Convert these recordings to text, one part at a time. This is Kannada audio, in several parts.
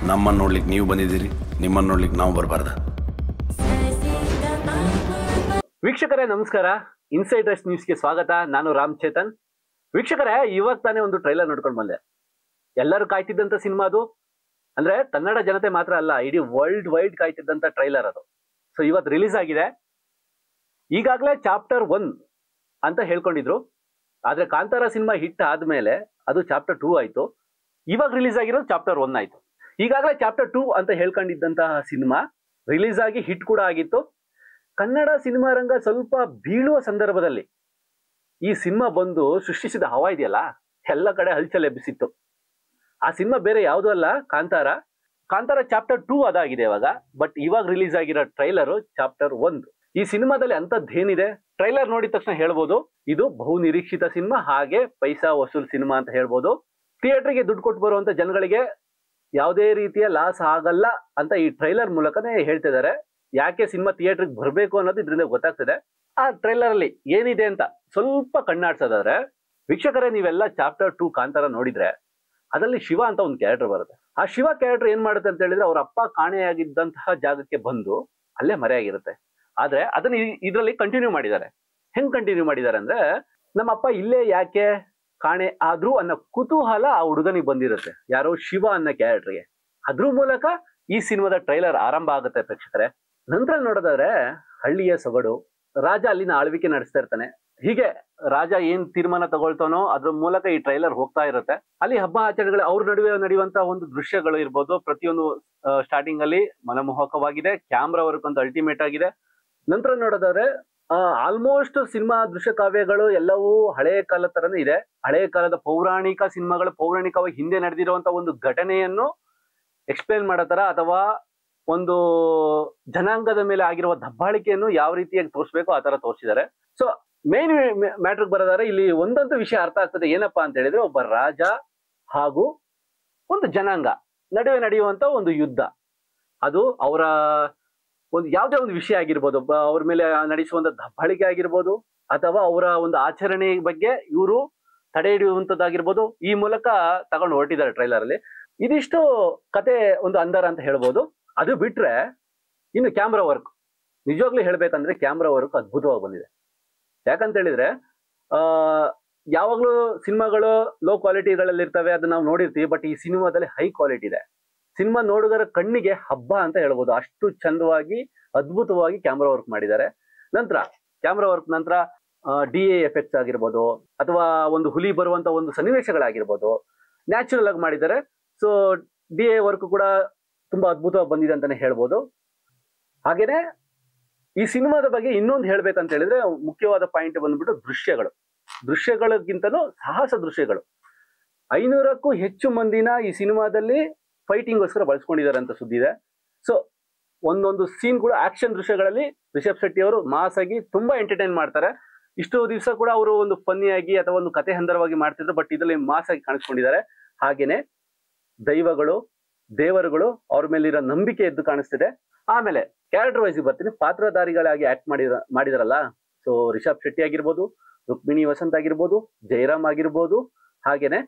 ನಮ್ಮನ್ನು ನೋಡ್ಲಿಕ್ಕೆ ನೀವು ಬಂದಿದ್ದೀರಿ, ನಿಮ್ಮನ್ನು ನೋಡ್ಲಿಕ್ಕೆ ನಾವು ಬರಬಾರ್ದ? ವೀಕ್ಷಕರೇ ನಮಸ್ಕಾರ, ಇನ್ಸೈಡರ್ಸ್ ನ್ಯೂಸ್ಗೆ ಸ್ವಾಗತ. ನಾನು ರಾಮ್ ಚೇತನ್. ವೀಕ್ಷಕರೇ, ಇವಾಗ ತಾನೇ ಒಂದು ಟ್ರೈಲರ್ ನೋಡ್ಕೊಂಡು ಬಂದೆ. ಎಲ್ಲರೂ ಕಾಯ್ತಿದ್ದಂತ ಸಿನಿಮಾ ಅದು. ಅಂದ್ರೆ ಕನ್ನಡ ಜನತೆ ಮಾತ್ರ ಅಲ್ಲ, ಇಡೀ ವರ್ಲ್ಡ್ ವೈಡ್ ಕಾಯ್ತಿದ್ದಂತ ಟ್ರೈಲರ್ ಅದು. ಸೊ ಇವತ್ತು ರಿಲೀಸ್ ಆಗಿದೆ. ಈಗಾಗಲೇ ಚಾಪ್ಟರ್ 1 ಅಂತ ಹೇಳ್ಕೊಂಡಿದ್ರು. ಆದ್ರೆ ಕಾಂತಾರ ಸಿನಿಮಾ ಹಿಟ್ ಆದ್ಮೇಲೆ ಅದು ಚಾಪ್ಟರ್ 2 ಆಯ್ತು. ಇವಾಗ ರಿಲೀಸ್ ಆಗಿರೋದು ಚಾಪ್ಟರ್ 1 ಆಯ್ತು. ಈಗಾಗಲೇ ಚಾಪ್ಟರ್ 2 ಅಂತ ಹೇಳ್ಕೊಂಡಿದ್ದಂತಹ ಸಿನಿಮಾ ರಿಲೀಸ್ ಆಗಿ ಹಿಟ್ ಕೂಡ ಆಗಿತ್ತು. ಕನ್ನಡ ಸಿನಿಮಾ ರಂಗ ಸ್ವಲ್ಪ ಬೀಳುವ ಸಂದರ್ಭದಲ್ಲಿ ಈ ಸಿನಿಮಾ ಬಂದು ಸೃಷ್ಟಿಸಿದ ಹವಾ ಇದೆಯಲ್ಲ, ಎಲ್ಲ ಕಡೆ ಹಲ್ಚಲ್ ಎಬ್ಬಿಸಿತ್ತು. ಆ ಸಿನಿಮಾ ಬೇರೆ ಯಾವುದೂ ಅಲ್ಲ, ಕಾಂತಾರ ಚಾಪ್ಟರ್ 2 ಅದಾಗಿದೆ ಇವಾಗ. ಬಟ್ ಇವಾಗ ರಿಲೀಸ್ ಆಗಿರೋ ಟ್ರೈಲರ್ ಚಾಪ್ಟರ್ 1. ಈ ಸಿನಿಮಾದಲ್ಲಿ ಅಂತದ್ದೇನಿದೆ, ಟ್ರೈಲರ್ ನೋಡಿದ ತಕ್ಷಣ ಹೇಳ್ಬೋದು ಇದು ಬಹು ನಿರೀಕ್ಷಿತ ಸಿನಿಮಾ, ಹಾಗೆ ಪೈಸಾ ವಸೂಲ್ ಸಿನಿಮಾ ಅಂತ ಹೇಳ್ಬೋದು. ಥಿಯೇಟರ್ಗೆ ದುಡ್ಡು ಕೊಟ್ಟು ಬರುವಂತ ಜನಗಳಿಗೆ ಯಾವುದೇ ರೀತಿಯ ಲಾಸ್ ಆಗಲ್ಲ ಅಂತ ಈ ಟ್ರೈಲರ್ ಮೂಲಕನೇ ಹೇಳ್ತಿದ್ದಾರೆ. ಯಾಕೆ ಸಿನಿಮಾ ಥಿಯೇಟರ್ಗೆ ಬರಬೇಕು ಅನ್ನೋದು ಇದರಿಂದ ಗೊತ್ತಾಗ್ತದೆ. ಆ ಟ್ರೈಲರ್ ಅಲ್ಲಿ ಏನಿದೆ ಅಂತ ಸ್ವಲ್ಪ ಕಣ್ಣಾಡ್ಸೋದಾದ್ರೆ, ವೀಕ್ಷಕರೇ ನೀವೆಲ್ಲ ಚಾಪ್ಟರ್ 2 ಕಾಂತಾರ ನೋಡಿದ್ರೆ ಅದರಲ್ಲಿ ಶಿವ ಅಂತ ಒಂದು ಕ್ಯಾರೆಕ್ಟರ್ ಬರುತ್ತೆ. ಆ ಶಿವ ಕ್ಯಾರೆಕ್ಟರ್ ಏನ್ ಮಾಡುತ್ತೆ ಅಂತ ಹೇಳಿದ್ರೆ, ಅವ್ರ ಅಪ್ಪ ಕಾಣೆಯಾಗಿದ್ದಂತಹ ಜಾಗಕ್ಕೆ ಬಂದು ಅಲ್ಲೇ ಮರೆಯಾಗಿರುತ್ತೆ. ಆದ್ರೆ ಅದನ್ನ ಇದರಲ್ಲಿ ಕಂಟಿನ್ಯೂ ಮಾಡಿದ್ದಾರೆ. ಹೆಂಗ್ ಕಂಟಿನ್ಯೂ ಮಾಡಿದ್ದಾರೆ ಅಂದ್ರೆ, ನಮ್ಮ ಅಪ್ಪ ಇಲ್ಲೇ ಯಾಕೆ ಕಾಣೆ ಆದ್ರೂ ಅನ್ನೋ ಕುತೂಹಲ ಆ ಹುಡುಗನಿಗೆ ಬಂದಿರುತ್ತೆ, ಯಾರೋ ಶಿವ ಅನ್ನೋ ಕ್ಯಾರೆಕ್ಟರ್ಗೆ. ಅದ್ರ ಮೂಲಕ ಈ ಸಿನಿಮಾದ ಟ್ರೈಲರ್ ಆರಂಭ ಆಗುತ್ತೆ ಪ್ರೇಕ್ಷಕರೇ. ನಂತರ ನೋಡೋದಾದ್ರೆ, ಹಳ್ಳಿಯ ಸೊಗಡು, ರಾಜ ಅಲ್ಲಿನ ಆಳ್ವಿಕೆ ನಡೆಸ್ತಾ ಇರ್ತಾನೆ. ಹೀಗೆ ರಾಜ ಏನ್ ತೀರ್ಮಾನ ತಗೊಳ್ತಾನೋ ಅದ್ರ ಮೂಲಕ ಈ ಟ್ರೈಲರ್ ಹೋಗ್ತಾ ಇರುತ್ತೆ. ಅಲ್ಲಿ ಹಬ್ಬ ಆಚರಣೆಗಳು, ಅವ್ರ ನಡುವೆ ನಡೆಯುವಂತ ಒಂದು ದೃಶ್ಯಗಳು ಇರ್ಬೋದು, ಪ್ರತಿಯೊಂದು ಸ್ಟಾರ್ಟಿಂಗ್ ಅಲ್ಲಿ ಮನಮೋಹಕವಾಗಿದೆ. ಕ್ಯಾಮ್ರಾ ವರ್ಕ್ ಅಂತ ಅಲ್ಟಿಮೇಟ್ ಆಗಿದೆ. ನಂತರ ನೋಡೋದಾದ್ರೆ ಆಲ್ಮೋಸ್ಟ್ ಸಿನಿಮಾ ದೃಶ್ಯ ಕಾವ್ಯಗಳು ಎಲ್ಲವೂ ಹಳೆಯ ಕಾಲದ ತರನೇ ಇದೆ. ಹಳೆಯ ಕಾಲದ ಪೌರಾಣಿಕ ಸಿನಿಮಾಗಳು, ಪೌರಾಣಿಕವಾಗಿ ಹಿಂದೆ ನಡೆದಿರುವಂತ ಒಂದು ಘಟನೆಯನ್ನು ಎಕ್ಸ್ಪ್ಲೇನ್ ಮಾಡೋ ತರ, ಅಥವಾ ಒಂದು ಜನಾಂಗದ ಮೇಲೆ ಆಗಿರುವ ದಬ್ಬಾಳಿಕೆಯನ್ನು ಯಾವ ರೀತಿಯಾಗಿ ತೋರಿಸ್ಬೇಕು ಆ ತರ ತೋರಿಸಿದ್ದಾರೆ. ಸೊ ಮೇನ್ ಮ್ಯಾಟ್ರಿಗೆ ಬರೋದಾದ್ರೆ, ಇಲ್ಲಿ ಒಂದಂತೂ ವಿಷಯ ಅರ್ಥ ಆಗ್ತದೆ. ಏನಪ್ಪಾ ಅಂತ ಹೇಳಿದ್ರೆ, ಒಬ್ಬ ರಾಜ ಹಾಗೂ ಒಂದು ಜನಾಂಗ ನಡುವೆ ನಡೆಯುವಂತ ಒಂದು ಯುದ್ಧ. ಅದು ಅವರ ಒಂದು ಯಾವುದೇ ಒಂದು ವಿಷಯ ಆಗಿರ್ಬೋದು, ಅವ್ರ ಮೇಲೆ ನಡೆಸುವಂತ ದಬ್ಬಾಳಿಕೆ ಆಗಿರ್ಬೋದು, ಅಥವಾ ಅವರ ಒಂದು ಆಚರಣೆ ಬಗ್ಗೆ ಇವರು ತಡೆ ಹಿಡಿಯುವಂತದ್ದಾಗಿರ್ಬೋದು. ಈ ಮೂಲಕ ತಗೊಂಡು ಹೊರಟಿದ್ದಾರೆ ಟ್ರೈಲರ್ ಅಲ್ಲಿ. ಇದಿಷ್ಟು ಕತೆ ಒಂದು ಅಂದರ ಅಂತ ಹೇಳ್ಬೋದು. ಅದು ಬಿಟ್ರೆ ಇನ್ನು ಕ್ಯಾಮ್ರಾ ವರ್ಕ್, ನಿಜವಾಗ್ಲೂ ಹೇಳ್ಬೇಕಂದ್ರೆ ಕ್ಯಾಮ್ರಾ ವರ್ಕ್ ಅದ್ಭುತವಾಗಿ ಬಂದಿದೆ. ಯಾಕಂತ ಹೇಳಿದ್ರೆ, ಯಾವಾಗ್ಲೂ ಸಿನಿಮಾಗಳು ಲೋ ಕ್ವಾಲಿಟಿಗಳಲ್ಲಿ ಇರ್ತವೆ, ಅದನ್ನ ನಾವು ನೋಡಿರ್ತೀವಿ. ಬಟ್ ಈ ಸಿನಿಮಾದಲ್ಲಿ ಹೈ ಕ್ವಾಲಿಟಿ ಇದೆ. ಸಿನಿಮಾ ನೋಡುಗರ ಕಣ್ಣಿಗೆ ಹಬ್ಬ ಅಂತ ಹೇಳ್ಬೋದು. ಅಷ್ಟು ಚಂದವಾಗಿ ಅದ್ಭುತವಾಗಿ ಕ್ಯಾಮ್ರಾ ವರ್ಕ್ ಮಾಡಿದ್ದಾರೆ. ನಂತರ ಕ್ಯಾಮ್ರಾ ವರ್ಕ್ ನಂತರ DA ಎಫೆಕ್ಟ್ಸ್ ಆಗಿರ್ಬೋದು, ಅಥವಾ ಒಂದು ಹುಲಿ ಬರುವಂತ ಒಂದು ಸನ್ನಿವೇಶಗಳಾಗಿರ್ಬೋದು, ನ್ಯಾಚುರಲ್ ಆಗಿ ಮಾಡಿದ್ದಾರೆ. ಸೊ DA ವರ್ಕ್ ಕೂಡ ತುಂಬಾ ಅದ್ಭುತವಾಗಿ ಬಂದಿದೆ ಅಂತಾನೆ ಹೇಳ್ಬೋದು. ಹಾಗೇನೆ ಈ ಸಿನಿಮಾದ ಬಗ್ಗೆ ಇನ್ನೊಂದು ಹೇಳ್ಬೇಕಂತ ಹೇಳಿದ್ರೆ, ಮುಖ್ಯವಾದ ಪಾಯಿಂಟ್ ಬಂದ್ಬಿಟ್ಟು ದೃಶ್ಯಗಳಿಗಿಂತನೂ ಸಾಹಸ ದೃಶ್ಯಗಳು. 500ಕ್ಕೂ ಹೆಚ್ಚು ಮಂದಿನ ಈ ಸಿನಿಮಾದಲ್ಲಿ ಫೈಟಿಂಗ್ಗೋಸ್ಕರ ಬಳಸ್ಕೊಂಡಿದ್ದಾರೆ ಅಂತ ಸುದ್ದಿ ಇದೆ. ಸೊ ಒಂದೊಂದು ಸೀನ್ ಕೂಡ ಆಕ್ಷನ್ ದೃಶ್ಯಗಳಲ್ಲಿ ರಿಷಬ್ ಶೆಟ್ಟಿ ಅವರು ಮಾಸ್ ಆಗಿ ತುಂಬಾ ಎಂಟರ್ಟೈನ್ ಮಾಡ್ತಾರೆ. ಇಷ್ಟು ದಿವಸ ಕೂಡ ಅವರು ಒಂದು ಫನ್ನಿಯಾಗಿ ಅಥವಾ ಒಂದು ಕತೆ ಹಂದರವಾಗಿ ಮಾಡ್ತಿದ್ರು, ಬಟ್ ಇದರಲ್ಲಿ ಮಾಸ್ ಆಗಿ ಕಾಣಿಸ್ಕೊಂಡಿದ್ದಾರೆ. ಹಾಗೇನೆ ದೇವರುಗಳು ಅವ್ರ ಮೇಲಿರೋ ನಂಬಿಕೆ ಎದ್ದು ಕಾಣಿಸ್ತಿದೆ. ಆಮೇಲೆ ಕ್ಯಾರೆಕ್ಟರ್ ವೈಸ್ ಬರ್ತೀನಿ, ಪಾತ್ರಧಾರಿಗಳಾಗಿ ಆಕ್ಟ್ ಮಾಡಿದಾರಲ್ಲ. ಸೊ ರಿಷಬ್ ಶೆಟ್ಟಿ ಆಗಿರ್ಬೋದು, ರುಕ್ಮಿಣಿ ವಸಂತ್ ಆಗಿರ್ಬೋದು, ಜಯರಾಮ್ ಆಗಿರ್ಬೋದು, ಹಾಗೇನೆ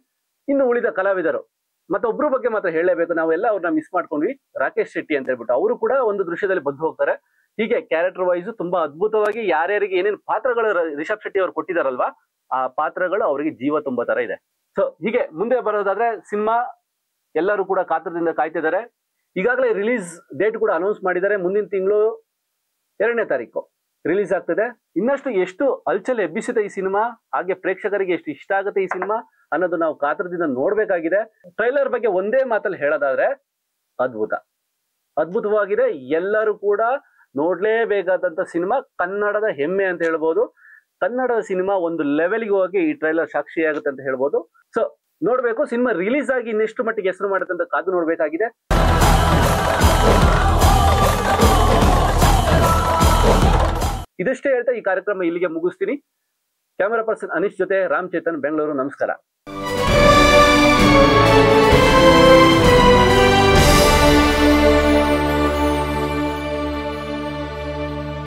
ಇನ್ನು ಉಳಿದ ಕಲಾವಿದರು. ಮತ್ತೊಬ್ರು ಬಗ್ಗೆ ಮಾತ್ರ ಹೇಳಲೇಬೇಕು, ನಾವೆಲ್ಲ ಅವ್ರನ್ನ ಮಿಸ್ ಮಾಡ್ಕೊಂಡ್ವಿ, ರಾಕೇಶ್ ಶೆಟ್ಟಿ ಅಂತ ಹೇಳ್ಬಿಟ್ಟು. ಅವರು ಕೂಡ ಒಂದು ದೃಶ್ಯದಲ್ಲಿ ಬಂದು ಹೋಗ್ತಾರೆ. ಹೀಗೆ ಕ್ಯಾರೆಕ್ಟರ್ ವೈಸ್ ತುಂಬಾ ಅದ್ಭುತವಾಗಿ ಯಾರ್ಯಾರಿಗೆ ಏನೇನು ಪಾತ್ರಗಳು ರಿಷಬ್ ಶೆಟ್ಟಿ ಅವ್ರು ಕೊಟ್ಟಿದಾರಲ್ವಾ, ಆ ಪಾತ್ರಗಳು ಅವರಿಗೆ ಜೀವ ತುಂಬೋ ತರ ಇದೆ. ಸೊ ಹೀಗೆ ಮುಂದೆ ಬರೋದಾದ್ರೆ, ಸಿನಿಮಾ ಎಲ್ಲರೂ ಕೂಡ ಕಾತರದಿಂದ ಕಾಯ್ತಿದ್ದಾರೆ. ಈಗಾಗಲೇ ರಿಲೀಸ್ ಡೇಟ್ ಕೂಡ ಅನೌನ್ಸ್ ಮಾಡಿದ್ದಾರೆ. ಮುಂದಿನ ತಿಂಗಳು 2ನೇ ತಾರೀಕು ರಿಲೀಸ್ ಆಗ್ತದೆ. ಇನ್ನಷ್ಟು ಎಷ್ಟು ಅಲ್ಚಲ್ ಎಬ್ಬಿಸಿದೆ ಈ ಸಿನಿಮಾ, ಹಾಗೆ ಪ್ರೇಕ್ಷಕರಿಗೆ ಎಷ್ಟು ಇಷ್ಟ ಆಗುತ್ತೆ ಈ ಸಿನಿಮಾ ಅನ್ನೋದು ನಾವು ಕಾತರದಿಂದ ನೋಡ್ಬೇಕಾಗಿದೆ. ಟ್ರೈಲರ್ ಬಗ್ಗೆ ಒಂದೇ ಮಾತಲ್ಲಿ ಹೇಳೋದಾದ್ರೆ, ಅದ್ಭುತವಾಗಿದೆ. ಎಲ್ಲರೂ ಕೂಡ ನೋಡ್ಲೇಬೇಕಾದಂತ ಸಿನಿಮಾ, ಕನ್ನಡದ ಹೆಮ್ಮೆ ಅಂತ ಹೇಳ್ಬೋದು. ಕನ್ನಡದ ಸಿನಿಮಾ ಒಂದು ಲೆವೆಲ್ಗೆ ಹೋಗಿ ಈ ಟ್ರೈಲರ್ ಸಾಕ್ಷಿಯಾಗುತ್ತೆ ಅಂತ ಹೇಳ್ಬೋದು. ಸೊ ನೋಡ್ಬೇಕು, ಸಿನಿಮಾ ರಿಲೀಸ್ ಆಗಿ ಇನ್ನೆಷ್ಟು ಮಟ್ಟಿಗೆ ಹೆಸರು ಮಾಡುತ್ತೆ ಅಂತ ಕಾದು ನೋಡ್ಬೇಕಾಗಿದೆ. ಇದಷ್ಟೇ ಹೇಳ್ತಾ ಈ ಕಾರ್ಯಕ್ರಮ ಇಲ್ಲಿಗೆ ಮುಗಿಸ್ತೀನಿ. ಕ್ಯಾಮರಾ ಪರ್ಸನ್ ಅನೀಶ್ ಜೊತೆ ರಾಮ್ ಚೇತನ್, ಬೆಂಗಳೂರು. ನಮಸ್ಕಾರ.